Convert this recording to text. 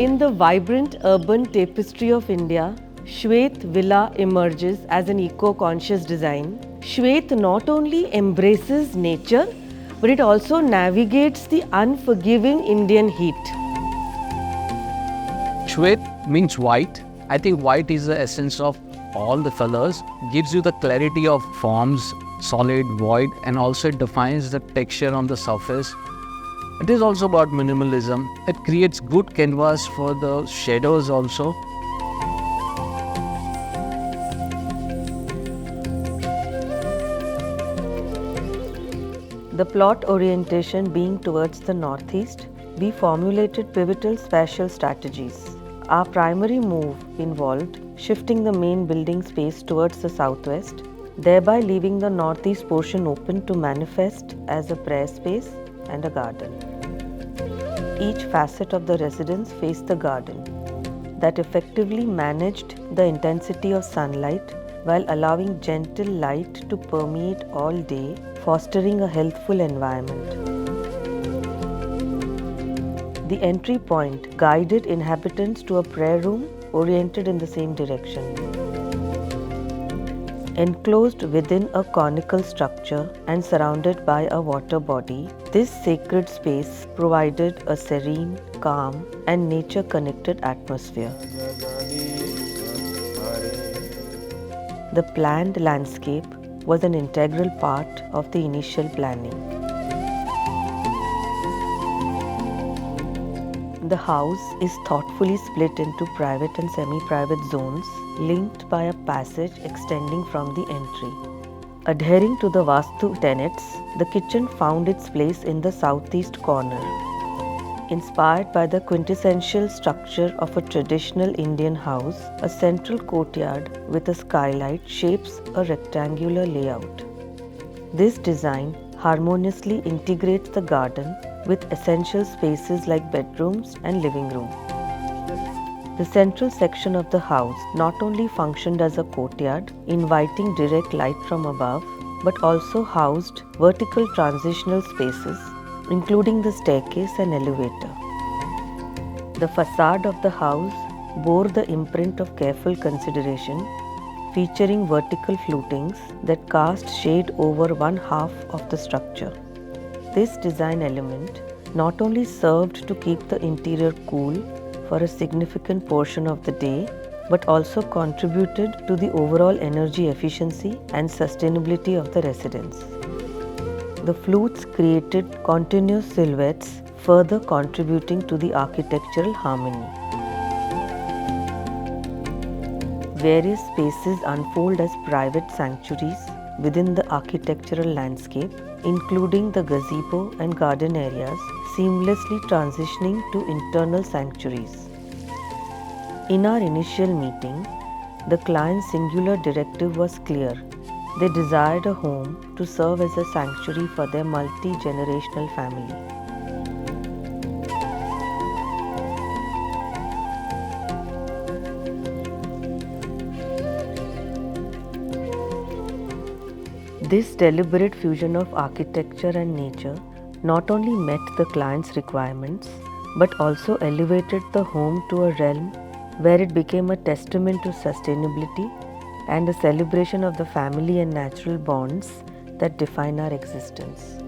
In the vibrant urban tapestry of India, Shwet Villa emerges as an eco-conscious design. Shwet not only embraces nature, but it also navigates the unforgiving Indian heat. Shwet means white. I think white is the essence of all the colors, gives you the clarity of forms, solid, void, and also it defines the texture on the surface. It is also about minimalism. It creates good canvas for the shadows also. The plot orientation being towards the northeast, we formulated pivotal spatial strategies. Our primary move involved shifting the main building space towards the southwest, thereby leaving the northeast portion open to manifest as a prayer space and a garden. Each facet of the residence faced the garden, that effectively managed the intensity of sunlight while allowing gentle light to permeate all day, fostering a healthful environment. The entry point guided inhabitants to a prayer room oriented in the same direction. Enclosed within a conical structure and surrounded by a water body, this sacred space provided a serene, calm, and nature-connected atmosphere. The planned landscape was an integral part of the initial planning. The house is thoughtfully split into private and semi-private zones linked by a passage extending from the entry. Adhering to the Vastu tenets, the kitchen found its place in the southeast corner. Inspired by the quintessential structure of a traditional Indian house, a central courtyard with a skylight shapes a rectangular layout. This design harmoniously integrates the garden with essential spaces like bedrooms and living room. The central section of the house not only functioned as a courtyard, inviting direct light from above, but also housed vertical transitional spaces, including the staircase and elevator. The facade of the house bore the imprint of careful consideration, featuring vertical flutings that cast shade over one half of the structure. This design element not only served to keep the interior cool for a significant portion of the day, but also contributed to the overall energy efficiency and sustainability of the residence. The flutes created continuous silhouettes, further contributing to the architectural harmony. Various spaces unfold as private sanctuaries within the architectural landscape, including the gazebo and garden areas, seamlessly transitioning to internal sanctuaries. In our initial meeting, the client's singular directive was clear. They desired a home to serve as a sanctuary for their multi-generational family. This deliberate fusion of architecture and nature not only met the client's requirements, but also elevated the home to a realm where it became a testament to sustainability and a celebration of the family and natural bonds that define our existence.